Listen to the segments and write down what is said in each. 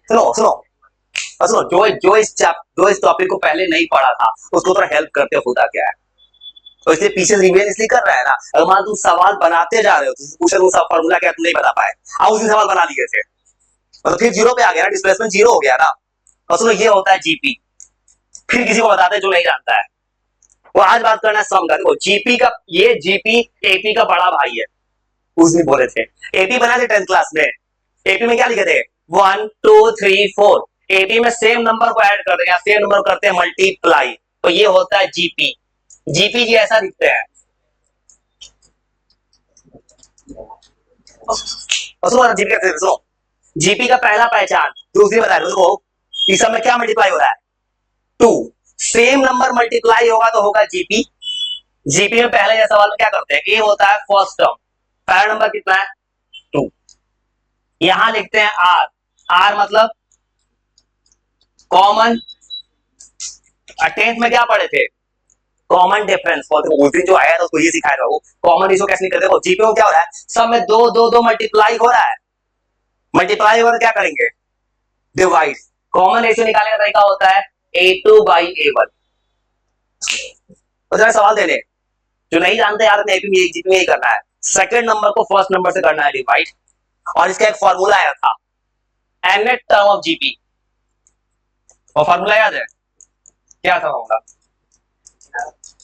सुनो सुनो और सुनो, जो इस टॉपिक को पहले नहीं पढ़ा था उसको थोड़ा हेल्प करते होता क्या है। तो इसलिए पीछे रिवीजन इसलिए कर रहा है ना। अगर मान तुम सवाल बनाते जा रहे हो तो पूछे तुम सब फॉर्मूला क्या तुम नहीं बता पाए, अब उसी सवाल बना दिए थे तो फिर जीरो पे आ गया ना, डिस्प्लेसमेंट जीरो हो गया ना। और सुनो ये होता है जीपी, फिर किसी को बताते जो नहीं जानता है। वो आज बात करना है सम का। देखो जीपी का, ये जीपी एपी का बड़ा भाई है। उस दिन बोले थे एपी बनाए थे 10th क्लास में। एपी में क्या लिखे थे 1 2 3 4। एपी में सेम नंबर को ऐड कर देंगे, सेम नंबर करते हैं मल्टीप्लाई, तो ये होता है जीपी। जीपी जी ऐसा दिखते हैं। और सुनो जीपी कैसे, सुनो जीपी का पहला पहचान दूसरी बता रहे हो। इस सब में क्या मल्टीप्लाई हो रहा है 2। सेम नंबर मल्टीप्लाई होगा तो होगा जीपी। जीपी में पहले ये सवाल में क्या करते हैं, ए होता है फर्स्ट टर्म, पहला नंबर कितना है 2। यहां लिखते हैं आर, आर मतलब कॉमन। 10th में क्या पढ़े थे कॉमन डिफरेंस। उस दिन जो आया था उसको ये सिखाया था, वो कॉमन रेशियो कैसे निकलते हैं। जीपी में क्या हो रहा है, सब में दो दो दो मल्टीप्लाई हो रहा है। मल्टीप्लाई हो रहा है क्या करेंगे डिवाइड। कॉमन रेशियो निकालने का तरीका होता है A2/A1। तो जरा सवाल दे ले, जो नहीं जानते यार जीपी में यही करना है, सेकंड नंबर को फर्स्ट नंबर से करना है डिवाइड। और इसका एक फॉर्मूला आया था nth टर्म ऑफ जीपी, और फॉर्मूला याद है क्या था होगा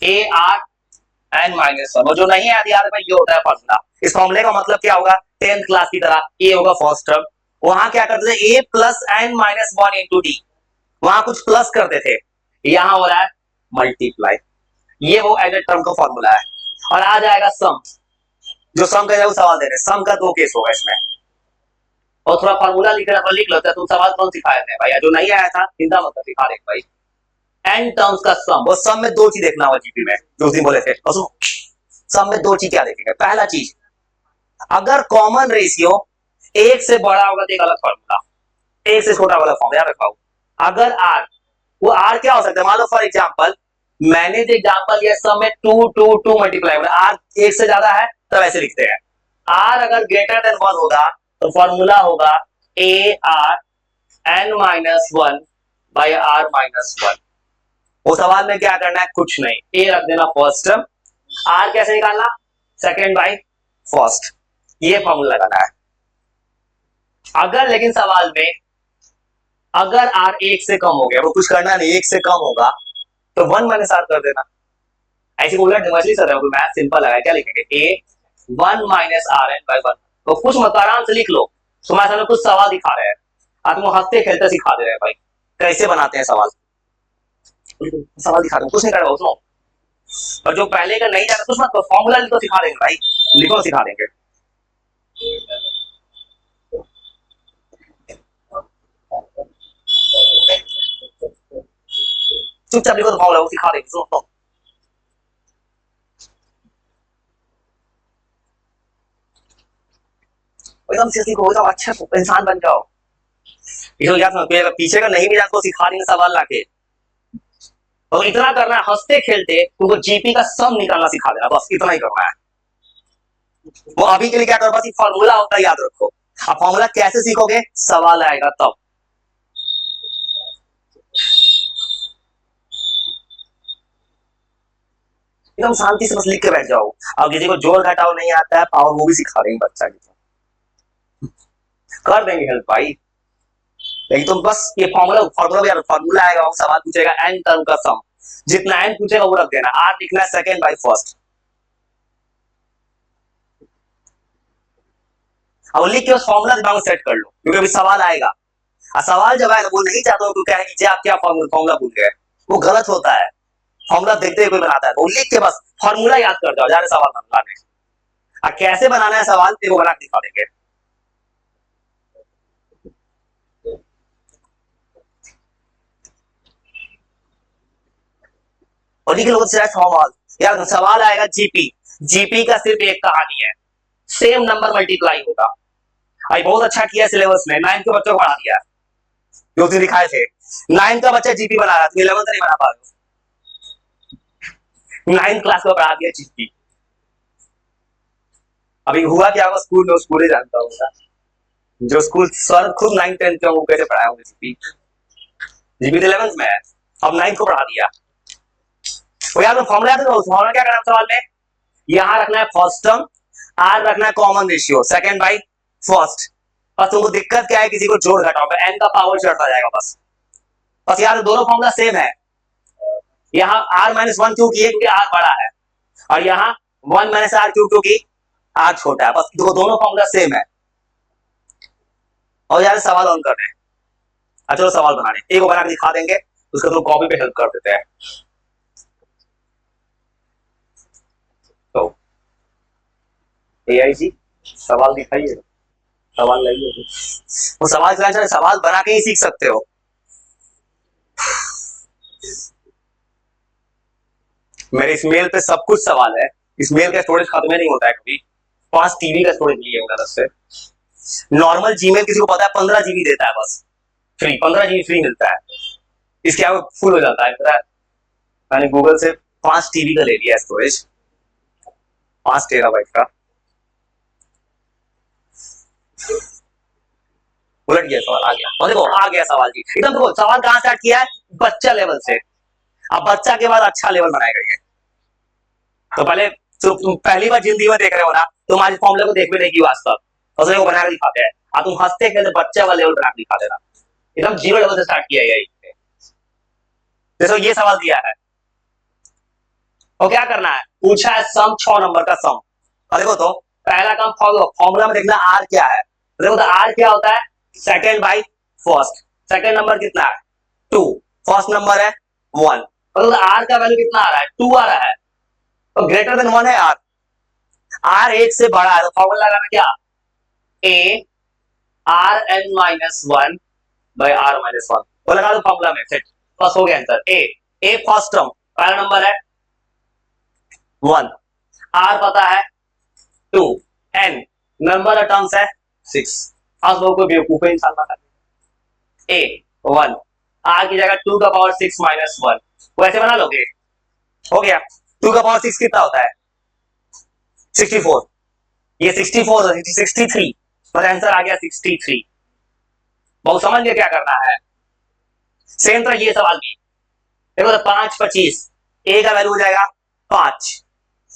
AR(n-1)। और जो नहीं याद याद है ये होता है फॉर्मूला। इस फॉर्मूले का मतलब क्या होगा 10th क्लास की तरह, ए होगा फर्स्ट टर्म, वहां क्या करते थे a + n-1 इंटू डी, वहां कुछ प्लस करते थे, यहां हो रहा है मल्टीप्लाई। ये वो एडेड टर्म का फॉर्मूला है। और आ जाएगा सम, जो सम का वो सवाल दे रहे हैं, सम का दो केस होगा इसमें। और थोड़ा फॉर्मूला लिख रहा लिख लेते हैं, तुम सवाल कौन सिखाए थे भाई, जो नहीं आया था चिंता मत सिखा रहे भाई। एन टर्म्स का सम, वो सम में दो चीज देखना होगा जीपी में, जो उस दिन बोले थे। और सुनो सम में दो चीज क्या देखेंगे, पहला चीज अगर कॉमन रेशियो एक से बड़ा होगा तो एक अलग फॉर्मूला, एक से छोटा वाला फॉर्मूला रखा। अगर आर, वो आर क्या हो सकता है, मान लो फॉर एग्जाम्पल मैंने जो एग्जाम्पल लिया सम में 2 2 2 मल्टीप्लाई हो रहा है, आर एक से ज्यादा है तब ऐसे लिखते हैं। आर अगर ग्रेटर देन 1 होगा तो फॉर्मूला होगा AR(n-1)/R-1। वो सवाल में क्या करना है कुछ नहीं, ए रख देना फर्स्ट टर्म, आर कैसे निकालना सेकेंड बाई फर्स्ट, ये फॉर्मूला लगाना है। अगर लेकिन सवाल में अगर आर एक से कम हो गया, वो कुछ करना नहीं, एक से कम होगा तो 1 - R कर देना। ऐसे उलट मछली सर मैथ सिंपल है, क्या लिखेंगे A1-RN/1। तो कुछ मत आराम से लिख लो, तुम्हारे सामने कुछ सवाल दिखा रहे हैं, आज तुम हंसते खेलते सिखा दे रहे हैं भाई कैसे बनाते हैं सवाल। सवाल दिखा रहे कुछ नहीं कर रहा सुनो। और जो पहले का नहीं जाना कुछ मत फॉर्मूला लिखो सिखा देंगे भाई, लिखो सिखा देंगे। चुपचाप लिखो तो फॉर्मूला सिखा देंगे, सुनो एकदम से सीखो, एकदम अच्छा इंसान बन जाओ। इसको क्या समझ, अगर पीछे का नहीं भी जानते तो सिखा देंगे सवाल लाके। और इतना करना है हंसते खेलते तुमको जीपी का सम निकालना सिखा देना, बस इतना ही करना है। वो अभी के लिए क्या करो, बस फॉर्मूला होता है याद रखो। अब फॉर्मूला कैसे सीखोगे सवाल आएगा तब। एकदम शांति से बस लिख के बैठ जाओ। अब किसी को जोड़ घटाओ नहीं आता है पावर वो भी सिखा देंगे बच्चा की, कर देंगे हेल्प भाई। लेकिन तुम बस ये फॉर्मूला आएगा, सवाल पूछेगा एन टर्म का सम, जितना एन पूछेगा वो रख देना, आर लिखना है सेकेंड बाई फर्स्ट। अब लिख के उस फॉर्मूला दिमाग में सेट कर लो, क्योंकि अभी सवाल आएगा। और सवाल जब आएगा वो नहीं चाहता हो कि आप क्या फॉर्मूला भूल गए, वो गलत होता है। फॉर्मूला देखते हुए कोई बनाता है, वो लिख के बस फॉर्मूला याद कर जाओ, जा रहे सवाल बनाने। और कैसे बनाना है सवाल वो बना के दिखा देंगे। और लिख लो सवाल यार, सवाल आएगा जीपी, जीपी का सिर्फ एक कहानी है, सेम नंबर मल्टीप्लाई होगा। भाई बहुत अच्छा किया सिलेबस में, 9th के बच्चों को पढ़ा दिया, जो दिन दिखाए थे। 9th का बच्चा जीपी बना रहा था, 11th नहीं बना पा रहे, 9th क्लास को पढ़ा दिया जीपी। अभी हुआ क्या होगा स्कूल में, स्कूल ही जानता होगा। जो स्कूल सर खुद 9th 10th में वो कैसे पढ़ाया होंगे जीपी, जीपी 11th में है, अब 9th को पढ़ा दिया। तो यार फॉर्मूला याद है, फॉर्मूला क्या करना है सवाल में, यहां रखना है फर्स्ट टर्म, आर रखना है common ratio second by first. बस तुमको दिक्कत क्या है, किसी को जोड़ घटाओ पे एन का पावर चढ़ता जाएगा बस। बस यार दोनों फॉर्मूला सेम है, यहाँ आर माइनस वन क्यों किए क्योंकि आर बड़ा है, और यहाँ वन माइनस आर क्यों क्योंकि आर छोटा है। बस दोनों फॉर्मूला सेम है। और यार सवाल ऑन कर रहे हैं, अच्छा सवाल बनाने एक बना के दिखा देंगे, उसका तो कॉपी पे हेल्प कर देते हैं। तो एआई जी सवाल दिखाइए, सवाल लाइए, वो सवाल सवाल बना के ही सीख सकते हो। मेरे इस मेल पे सब कुछ सवाल है, इस मेल का स्टोरेज खत्म नहीं होता है कभी। 5 टीबी का स्टोरेज लिए होगा से। नॉर्मल जीमेल किसी को पता है 15 जीबी देता है बस फ्री, 15 जीबी फ्री मिलता है, इसके आगे फुल हो जाता है। मैंने गूगल से 5 टीबी का ले लिया स्टोरेज, 5 टेराबाइट का। उलट गया सवाल, आ गया और देखो आ गया सवाल जी एकदम। देखो सवाल कहां स्टार्ट किया है, बच्चा लेवल से। अब बच्चा के बाद अच्छा लेवल बनाएगा ये। तो पहले तुम पहली बार जिंदगी में देख रहे हो ना, तुम आज फॉर्मूले को देख भी नहीं की वास्तव, और वो बना के दिखाते हैं, और तुम हंसते खेलते बच्चे वाला लेवल बना के दिखा देना। एकदम 0 लेवल से स्टार्ट किया है। जैसे ये सवाल दिया है और क्या करना है, पूछा है सम 6 नंबर का सम। और देखो तो पहला काम फॉर्मूला में देखना आर क्या है। देखो तो आर क्या होता है, second by first. Second number कितना है 2, फर्स्ट नंबर है 1, और आर का वैल्यू कितना आ रहा है 2 आ रहा है, तो ग्रेटर देन 1 है आर। आर 1 से बड़ा है तो फॉर्मूला लगाना क्या, A R N minus 1 by R minus 1, तो लगा दो फॉर्मूला में, सेट बस हो गया आंसर। ए फर्स्ट टर्म पहला नंबर है 1, आर पता है 2, एन नंबर ऑफ टर्म्स है 6। आज लोगों को बेवकूफ इंसान बना ए 1 आर की जगह 2 का पावर 6 माइनस 1, वैसे बना लोगे, हो गया। 2 का पावर 6 कितना होता है 64, ये 64 63, पर आंसर आ गया 63। बहुत समझ गए क्या करना है। सेम तरह ये सवाल भी देखो, 5 25, ए का वैल्यू हो जाएगा 5,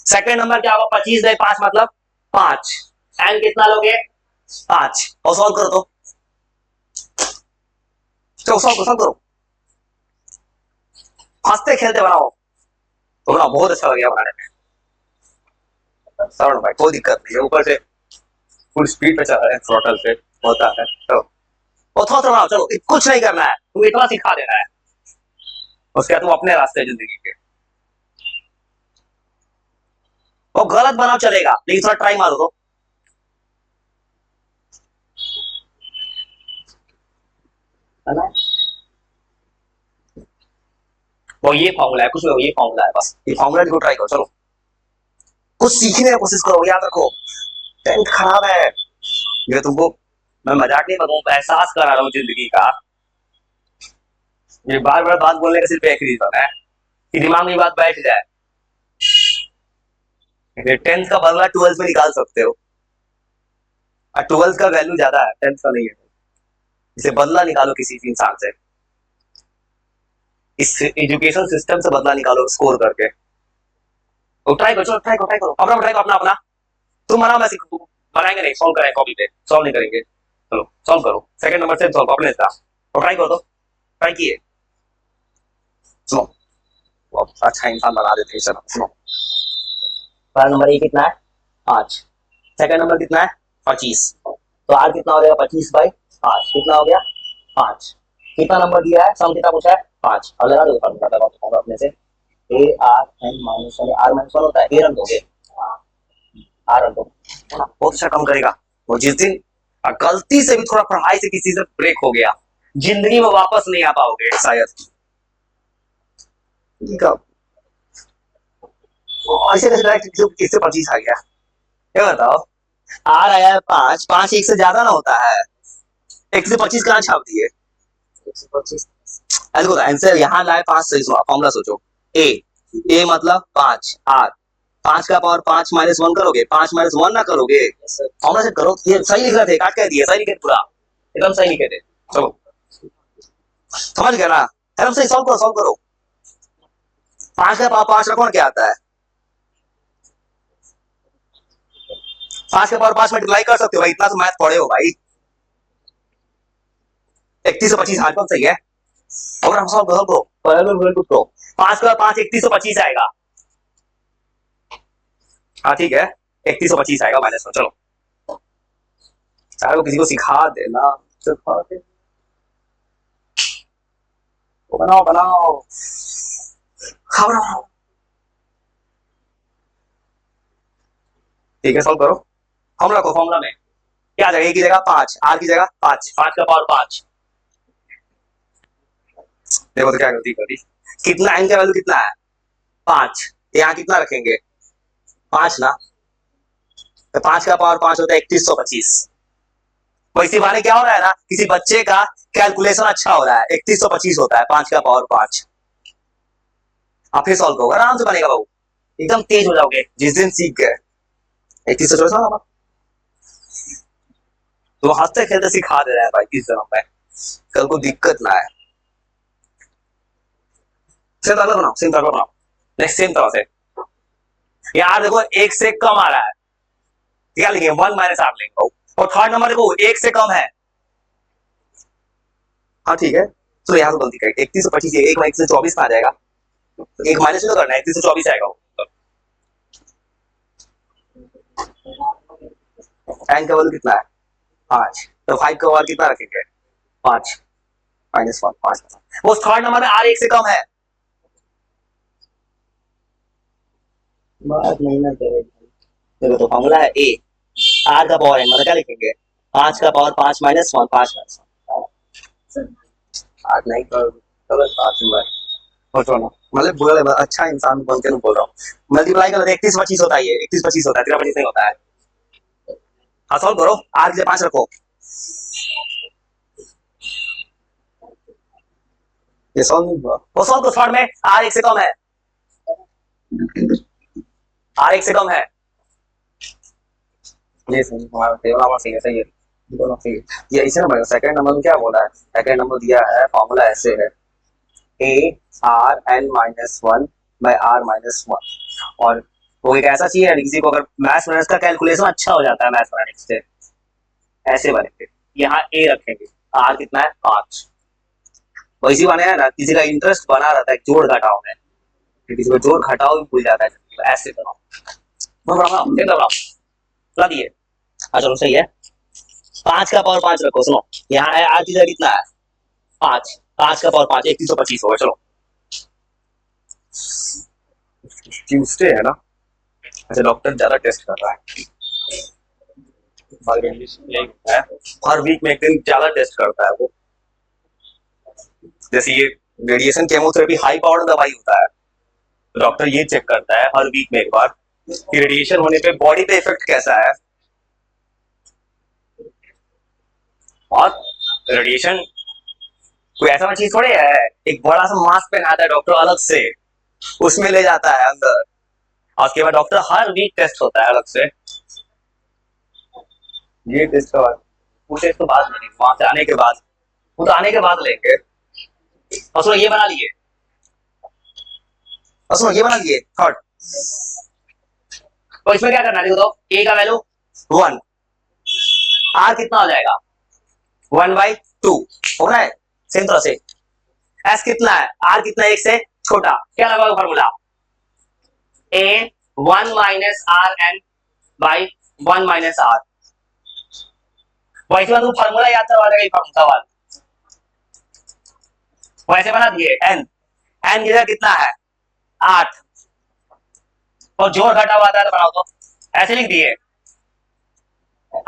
सेकंड नंबर क्या होगा 25 बाई 5 मतलब 5, एन कितना लोगे 5, और सॉल्व करो तो सॉल्व करो, हंसते खेलते बनाओ तो ना बहुत अच्छा लग गया बनाने में। सरल भाई कोई दिक्कत नहीं है, ऊपर से फुल स्पीड पे चल रहा है, थ्रॉटल से होता है तो और थोड़ा थोड़ा चलो, कुछ नहीं करना है, तुम इतना सिखा देना है, उसके बाद तुम अपने रास्ते जिंदगी के। वो गलत बनाओ चलेगा, लेकिन थोड़ा ट्राई मारो तो। वो ये फॉर्मूला है, कुछ नहीं, ये फॉर्मूला है बस, ये फॉर्मूला को ट्राई करो, चलो कुछ सीखने की कोशिश करो। याद रखो 10th खराब है, ये तुमको मैं मजाक नहीं करूँ, एहसास करा रहा हूँ जिंदगी का। ये बार बार बात बोलने का सिर्फ एक रीजन है कि दिमाग में बात बैठ जाए। 10th का बदला 12th में निकाल सकते हो, और 12th का वैल्यू ज्यादा है 10th का नहीं है, इसे बदला निकालो किसी इंसान से, इस एजुकेशन सिस्टम से बदला निकालो स्कोर करके। तो ट्राई करो, ट्राई करो अपना, ट्राई करो अपना। तुम बनाओ, मैं बनाएंगे नहीं, सॉल्व करेंगे कॉपी पे, सॉल्व नहीं करेंगे। चलो सॉल्व करो, सेकंड नंबर से सॉल्व अपने साथ, तो ट्राई करो, तो ट्राई किए, सुनो अच्छा इंसान बना देते हैं। सुनो पहला नंबर ए कितना है 5, सेकंड नंबर कितना है 25, तो आर कितना हो जाएगा 25 बाई 5, कितना हो गया 5। कितना नंबर दिया है, सम कितना पूछा है 5, और लगा दो फॉर्मूला अपने से, A R N minus R minus 1 होता है, ए रन दोगे, आर रन दो, बहुत अच्छा काम करेगा। वो जिस दिन गलती से भी थोड़ा पढ़ाई से किसी से ब्रेक हो गया, जिंदगी में वापस नहीं आ पाओगे शायद। ऐसे कैसे डायरेक्ट इससे 25 आ गया, ये बताओ। आर आया 5, 5 1 से ज्यादा ना होता है, 1 से 25 कहां छाप दिए 125। देखो आंसर यहाँ लाए 5 से, फॉर्मूला सोचो, ए मतलब 5 आर 5 का पावर 5 माइनस 1 करोगे, 5 माइनस 1 ना करोगे, फॉर्मूला से करो। ये सही लिख रहे थे, काट कह दिए, सही लिखे पूरा, एकदम सही लिखे थे। चलो समझ गया ना, एकदम सही। सॉल्व करो, सॉल्व करो। 5 का पावर 5 रखो ना, क्या आता है? 5 का पावर 5 मल्टीप्लाई कर सकते हो भाई, इतना तो मैथ पढ़े हो भाई। 3125 हाँ कौन सही है। और हम सॉल्व करो, करो 5 का 5 3125 आएगा। हाँ ठीक है, 3125 आएगा माइनस में। चलो चाहे वो किसी को सिखा देना, सिखा दे, तो बनाओ बनाओ, हाँ बनाओ। ठीक है, सॉल्व करो। फॉर्मूला को, फॉर्मूला में क्या आ जाएगा? ए की जगह 5, आर की जगह 5, 5 का पावर 5। देखो तो क्या गलती कर दी। कितना एन का वैल्यू कितना है? 5। यहाँ कितना रखेंगे? 5 ना, तो 5 का पावर 5 होता है 3125। वैसी बारे क्या हो रहा है ना, किसी बच्चे का कैलकुलेशन अच्छा हो रहा है, 3125 होता है 5 का पावर 5। आप फिर सॉल्व करोगे, आराम से बनेगा बाबू, एकदम तेज हो जाओगे जिस दिन सीख गए। 3124 तो हंसते खेलते सिखा दे रहा है भाई, किस जन्म में, कल को दिक्कत ना है। सेम तरह बनाओ, सेम तरह बनाओ, नेक्स्ट सेम तरह से। यार देखो 1 से कम आ रहा है, क्या लिखेंगे? 1 माइनस आर लेंगे। और थर्ड नंबर देखो 1 से कम है। हाँ ठीक है, तो यहाँ तो गलती करें, 3125 1 माइनस से 24 आ जाएगा, एक माइनस तो करना है, 31 से 24 आएगा। एन का वैल्यू कितना है? 5, तो 5 का पावर कितना रखेंगे? 5 माइनस 1, 5। वो थर्ड नंबर में आर 1 से कम है। बात नहीं ना करेगी। देखो तो फॉर्मूला है ए, आर का पावर एन, मतलब क्या लिखेंगे? 5 का पावर 5 माइनस 1, 5 माइनस 1। आज नहीं कर, गलत बात है भाई, मतलब बोल अच्छा इंसान बन के बोल रहा हूँ। मल्टीप्लाई कर 3125 होता है, ये 3125 होता है, 2325 नहीं होता है। हाँ सॉल्व करो, आर के लिए 5 रखो, ये सॉल्व नहीं हुआ। वो सॉल्व करो, थर्ड में आर 1 से कम है, आर 1 से कम है। ये सही, हमारा टेबल हमारा सही है, सही है, दोनों सही है। ये इसे ना, सेकंड नंबर में क्या बोला है? सेकंड नंबर दिया है, फॉर्मूला ऐसे है, A R N minus 1 by R minus 1। और वो एक ऐसा चीज है, किसी को अगर मैथमेटिक्स का कैलकुलेशन अच्छा हो जाता है मैथमेटिक्स से, ऐसे बनेंगे। यहाँ ए रखेंगे, आर कितना है? 5। वैसी बने है ना, किसी का इंटरेस्ट बना रहता है जोड़ घटाव में, किसी को जोड़ घटाव भी भूल जाता है, तो ऐसे बनाओ, लगा दिए। चलो सही है, 5 का पावर 5 रखो। सुनो यहाँ है, आर की जगह कितना है? 5, 5 का पावर 5 3125 होगा। चलो ट्यूसडे है ना, अच्छा डॉक्टर ज्यादा टेस्ट कर रहा है, हर वीक में एक दिन ज्यादा टेस्ट करता है वो। जैसे ये रेडिएशन केमोथेरेपी हाई पावर दवाई होता है, तो डॉक्टर ये चेक करता है हर वीक में एक बार कि रेडिएशन होने पे बॉडी पे इफेक्ट कैसा है। और रेडिएशन कोई ऐसा चीज थोड़ी है, एक बड़ा सा मास्क पहनाता है डॉक्टर अलग से, उसमें ले जाता है अंदर, और उसके बाद डॉक्टर हर वीक टेस्ट होता है अलग से। ये टेस्ट का बाद, वो टेस्ट तो बाद में, वहां से आने के बाद, वो तो आने के बाद लेंगे। और सुनो ये बना लिए, और सुनो ये बना लिए थर्ड। तो इसमें क्या करना है, देखो ए का वैल्यू 1, आर कितना हो जाएगा? 1/2 हो रहा है। सेम तरह से एस कितना है? आर कितना है? 1 से छोटा, क्या लगा formula? A 1 minus R N by 1 minus R. वैसे तो फॉर्मूला याद करवा देगा सवाल, वैसे बना दिए। एन, एन की जगह कितना है? 8, और जोड़ घटा हुआ था तो बनाओ, तो ऐसे लिख दिए।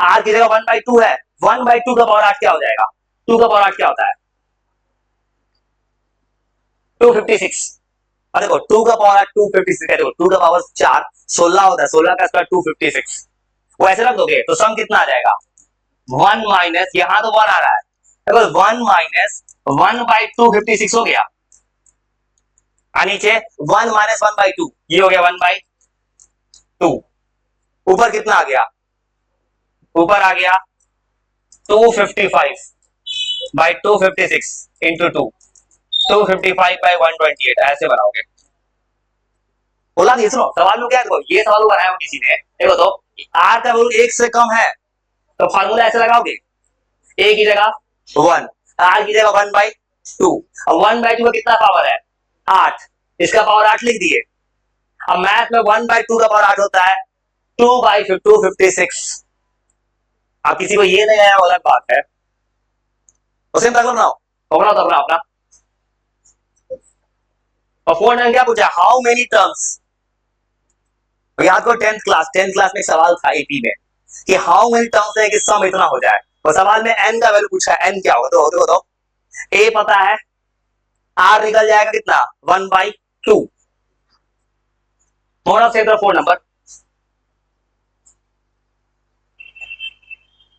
आर की जगह 1/2 है, 1/2 का पावर 8 क्या हो जाएगा? 2 का पावर 8 क्या होता है? 256। और देखो 2 का पावर 8 256, देखो 2 का पावर 4 16 होता है, 16 का स्क्वायर 256। वो ऐसे रख दोगे तो सम कितना आ जाएगा? 1 माइनस, यहां तो 1 आ रहा है, देखो 1 माइनस 1/256 हो गया, और नीचे 1 माइनस 1/2, ये हो गया 1/, 2, ऊपर कितना आ गया, ऊपर आ गया 255 बाई 256 इंटू 2, 255 बाई 128, ऐसे बनाओगे। बोला नहीं, सुनो सवाल में क्या है, ये सवाल बनाया किसी ने, देखो तो आर का वैल्यू 1 से कम है तो फार्मूला ऐसे लगाओगे, ए की जगह 1, आर की जगह 1/2, अब 1/2 का कितना पावर है 8, इसका पावर 8 लिख दिए। अब मैथ में 1/2 का पावर 8 होता है 2/256। अब किसी को ये नहीं आया अलग बात है, उसे बनाओ बनाओ तो अपना। और 4 ने क्या पूछा, हाउ मेनी टर्म्स, याद करो 10th क्लास में सवाल था एपी में कि हाउ मेनी टर्म्स है कि सम इतना हो जाए, और सवाल में एन का वैल्यू पूछा है, एन क्या होगा, तो देखो तो ए पता है, आर निकल जाएगा कितना 1/2, मोड ऑफ सेंटर 4 नंबर,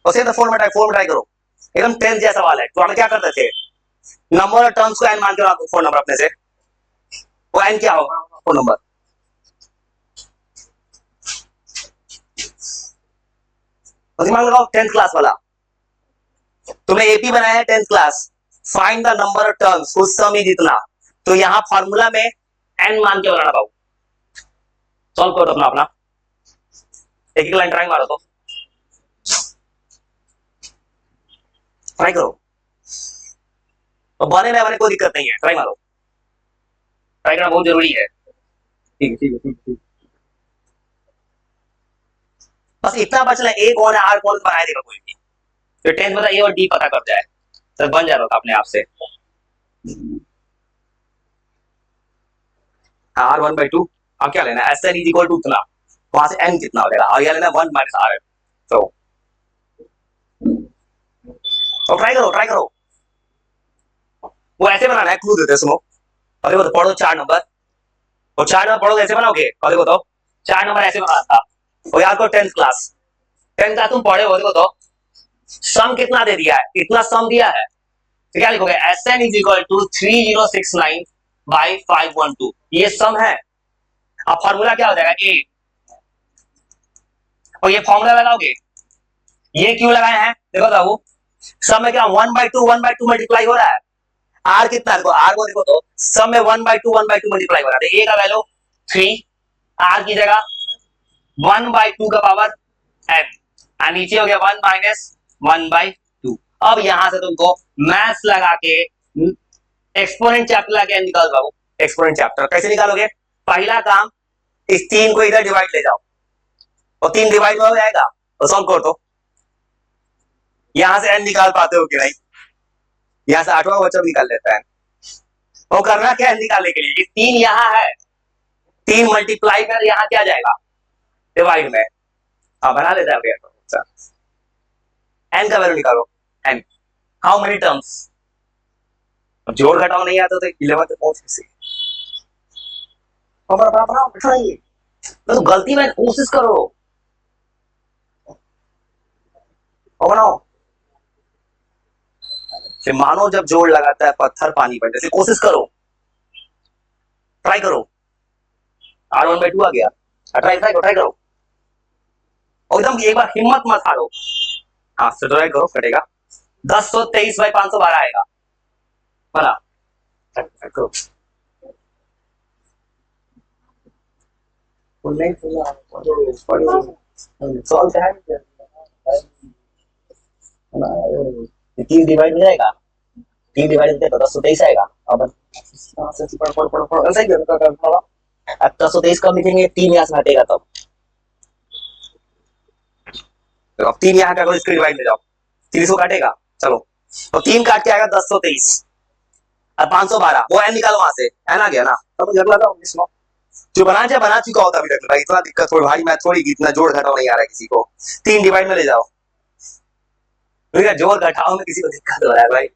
और सेंटर 4 में ट्राई करो, एकदम 10th जैसा सवाल है। तो हमें क्या करते थे, नंबर ऑफ टर्म्स को एन मान के रखो 4 नंबर अपने से, वो एन क्या होगा 4 नंबर, दिमाग लगाओ 10th क्लास वाला, तुमने एपी बनाया है 10th class, find the number of terms, उस सम ही जितना, तो यहां फार्मूला में एन मान के बनाना पाऊ, सॉल्व करो अपना अपना, एक एक लाइन ट्राई मारो तो ट्राई करो, तो बने ना बने कोई दिक्कत नहीं है, ट्राई मारो, ट्राई करना बहुत जरूरी है। ठीक है बस इतना बच रहा है, ए कौन है आर कौन बनाया देगा कोई भी, तो 10th में ए और डी पता कर जाए तो बन जाएगा अपने आप से। आर 1/2, अब क्या लेना है, S N is equal to उतना, वहां से एन कितना हो जाएगा, और यह लेना 1 माइनस आर एन, तो ट्राई करो, वो ऐसे बनाना है, क्लू देते सुनो, और देखो तो पढ़ो 4 नंबर, और 4 नंबर पढ़ो ऐसे बनाओगे, और देखो तो 4 नंबर ऐसे बनाना था, और याद करो 10th क्लास तुम पढ़े हो, देखो तो सम कितना दे दिया है, इतना सम दिया है, तो क्या लिखोगे, S N is equal to 3069 by 512, ये सम है। अब फॉर्मूला क्या हो जाएगा ए, और ये फॉर्मूला लगाओगे, ये क्यों लगाए हैं, देखो बाबू सम में क्या 1/2 मल्टीप्लाई हो रहा है, आर कितना है, आर को देखो तो सम में 1/2 मल्टीप्लाई हो रहा है, ए का वैल्यू 3, आर की जगह 1/2 का पावर एन, और नीचे हो गया 1 माइनस 1/2। अब यहां से तुमको मैथ्स लगा के एक्सपोनेंट चैप्टर लगा के निकाल बाबू, एक्सपोनेंट चैप्टर कैसे निकालोगे, पहला काम इस 3 को इधर डिवाइड ले जाओ, और 3 डिवाइड हो जाएगा, तो सॉल्व करो तो यहां से एन निकाल पाते हो कि नहीं, यहां से 8वां बच्चा निकाल लेता है, वो करना क्या है निकालने के लिए, 3 यहां है, 3 मल्टीप्लाई कर यहां क्या जाएगा डिवाइड में, बना लेता है एन का वैल्यू निकालो, एन हाउ मेनी टर्म्स, अब जोड़ घटाओ नहीं आता तो 11 तक पहुंच कैसे, तो गलती में कोशिश करो और बनाओ, फिर मानो जब जोड़ लगाता है पत्थर पानी पर, जैसे कोशिश करो, ट्राई करो, आर 1/2 आ गया, ट्राई करो, और एकदम एक बार हिम्मत मत हारो, हाँ ट्राई करो, कटेगा 1023 बाई 512 आएगा, बना करो, सॉल्व है 3 डिवाइड हो जाएगा, 3 डिवाइड करते 1023 आएगा, अब 1023 कब लिखेंगे, 3 यहाँ से हटेगा तब, अब 3 यहाँ का इसको डिवाइड में जाओ, 30 को काटेगा, चलो तो 3 काट के आएगा 1023 और 512, वो एन निकालो वहां से, एन आ गया ना, तब जग लगा इसमें जो बना चुका होता अभी तक, इतना दिक्कत थोड़ी भाई, मैं थोड़ी इतना जोड़ घटाओ नहीं आ रहा है किसी को, 3 डिवाइड में ले जाओ, जोड़ घटाओ में किसी को दिक्कत हो रहा है भाई,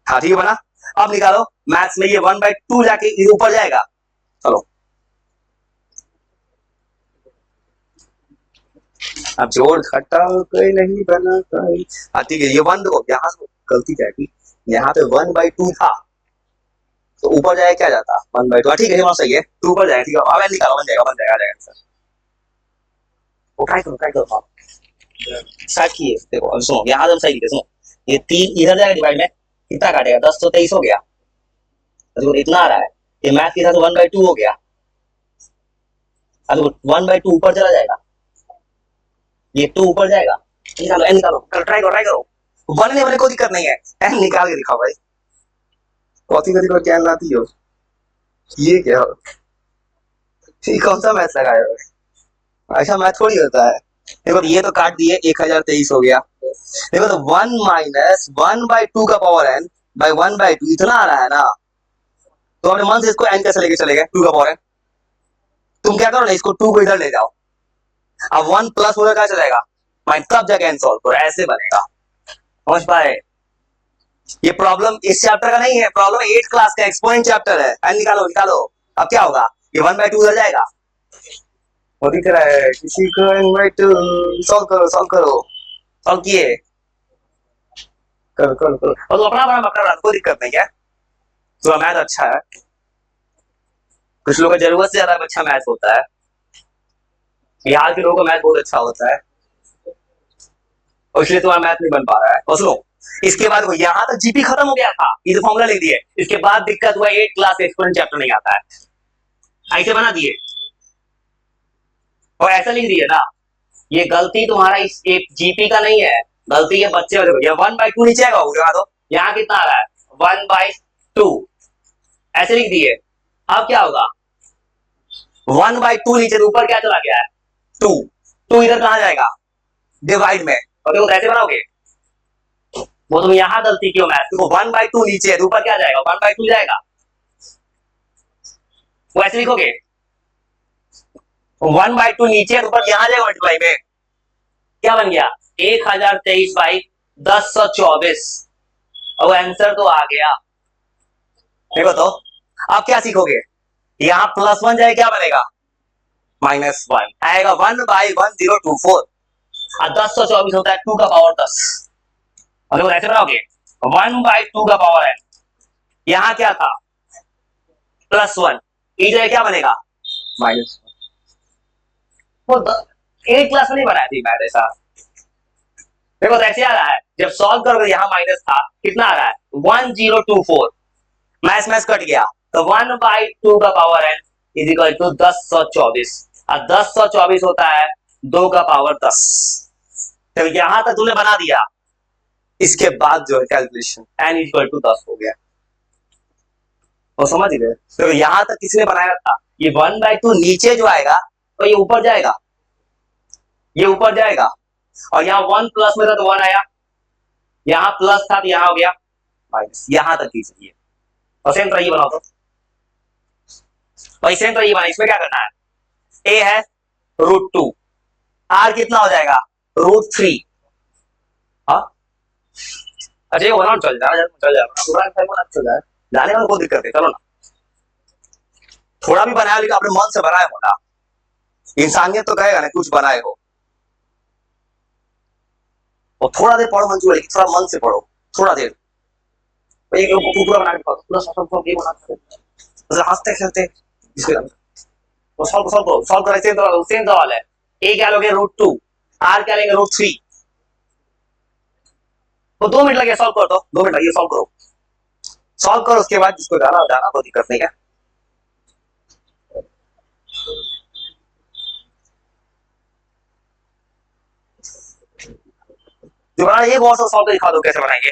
हाँ ठीक है बना, अब निकालो मैथ्स में ये 1/2 जाके ऊपर जाएगा, चलो अब जोड़ घटाओ कोई नहीं बना कोई, ठीक है ये 1 दो, यहाँ से गलती क्या की, यहाँ पे 1/2 था तो ऊपर जाए क्या जाता 1/2, ठीक है सही है, 2 ऊपर जाएगा, ठीक है अब निकालो, बन जाएगा आ जाएगा सर, वो ट्राई करो आप स्टार्ट किए। देखो अब सुनो, यहाँ हम सही लिखे, सुनो ये 3 इधर जाएगा डिवाइड में, कितना काटेगा, 10 तो 23 हो गया। देखो इतना आ रहा है, ये मैथ के साथ 1/2 हो गया। अब 1/2 ऊपर चला जाएगा, ये 2 ऊपर जाएगा। निकालो एन निकालो, ट्राई करो, बनने वाले कोई दिक्कत नहीं है। एन निकाल के दिखाओ भाई, कॉपी करी क्या लाती हो, ये क्या हो, ये कौन सा मैथ लगाया हो, ऐसा मैथ थोड़ी होता है। देखो ये तो काट दिए, 1023 हो गया। देखो तो 1 माइनस 1/2 का पावर एन बाई 1/2 इतना आ रहा है ना, तो अपने मन से इसको एन कैसे लेके चले गए, 2 का पावर एन। तुम क्या करो ना, इसको 2 को इधर ले जाओ, अब 1 प्लस उधर कहा चलेगा, माइन तब जाके एन सॉल्व करो, ऐसे बनेगा। समझ पाए, ये प्रॉब्लम इस चैप्टर का नहीं है, प्रॉब्लम 8th क्लास का एक्सपोनेंट चैप्टर है। एन निकालो निकालो, अब क्या होगा, ये 1/2 उधर जाएगा, वो दिख रहा है किसी को, n/2 सॉल्व करो सॉल्व किए, करो और तो अपना बड़ा मकर रहा, कोई दिक्कत नहीं है। तो मैथ अच्छा है, कुछ लोगों का जरूरत से ज्यादा अच्छा मैथ होता है, बिहार के लोगों का मैथ बहुत अच्छा होता है, और इसलिए तुम्हारा मैथ नहीं बन पा रहा है। और सुनो, इसके बाद यहाँ तक जीपी खत्म हो गया था, ये तो फॉर्मूला लिख दिए, इसके बाद दिक्कत हुआ 8th क्लास एक्सपोनेंट चैप्टर नहीं आता है, ऐसे बना दिए और ऐसा लिख दिए ना। ये गलती तुम्हारा इस एक जीपी का नहीं है, गलती ये बच्चे वाले, ये 1/2 नीचे आएगा, उठा दो, यहाँ कितना आ रहा है 1/2, ऐसे लिख दिए। अब क्या होगा, 1/2 नीचे, ऊपर क्या चला गया है 2 इधर कहां जाएगा, डिवाइड में, और देखो ऐसे बनाओगे, वो तुम यहां गलती क्यों मैथ, देखो 1/2 नीचे है, ऊपर क्या जाएगा 1/2 जाएगा, वो ऐसे लिखोगे 1/2 नीचे, ऊपर यहां जाएगा मल्टीप्लाई में, क्या बन गया 1023/1024, और आंसर तो आ गया। देखो तो अब क्या सीखोगे, यहाँ +1 जाए क्या बनेगा -1 आएगा, 1/1024, और 1024 होता है 2 का पावर 10, और देखो ऐसे बनाओगे 1/2 का पावर है, यहाँ क्या था +1, ई जाए क्या बनेगा -1। वो 8th क्लास में नहीं बनाया थी मैथ ऐसा। देखो तो ऐसे आ रहा है, जब सॉल्व करोगे यहाँ माइनस था, कितना आ रहा है 1024, मैथ मैथ कट गया, तो 1/2 का power n is equal to 1024, और 1024 होता है 2 का पावर 10। तो यहां तक तूने बना दिया, इसके बाद जो है कैलकुलेशन n इक्वल टू 10 हो गया, वो समझ गए। तो यहां तक किसने बनाया था, ये 1/2 नीचे जो आएगा तो ये ऊपर जाएगा, ये ऊपर जाएगा, और यहाँ 1 प्लस में था तो 1 आया, यहाँ प्लस था तो यहाँ हो गया माइनस, यहां तक कीजिए। और सेम तरह ये बनाओ, तो सेम तरह ये बना, इसमें क्या करना है, a है √2, r कितना हो जाएगा √3। हाँ अच्छा ये बनाओ, चल जाए जाने में कोई दिक्कत है, चलो ना, थोड़ा भी बनाया लेकिन अपने मन से बनाए हो ना, इंसानियत तो कहेगा ना कुछ बनाए हो, और थोड़ा देर पढ़ो मंजूर, लेकिन थोड़ा मन से पढ़ो, थोड़ा देर, एक लोग पूरा बना के पढ़ो, पूरा सब ये बना हंसते खेलते, तो सॉल्व करें, सेम सवाल है, a क्या लोगे √2, r क्या लेंगे √3, तो 2 मिनट लगे सॉल्व कर दो, 2 मिनट लगे सॉल्व करो, उसके बाद जिसको जाना कोई दिक्कत नहीं है। जो बना एक और सॉल्व कर दिखा दो कैसे बनाएंगे।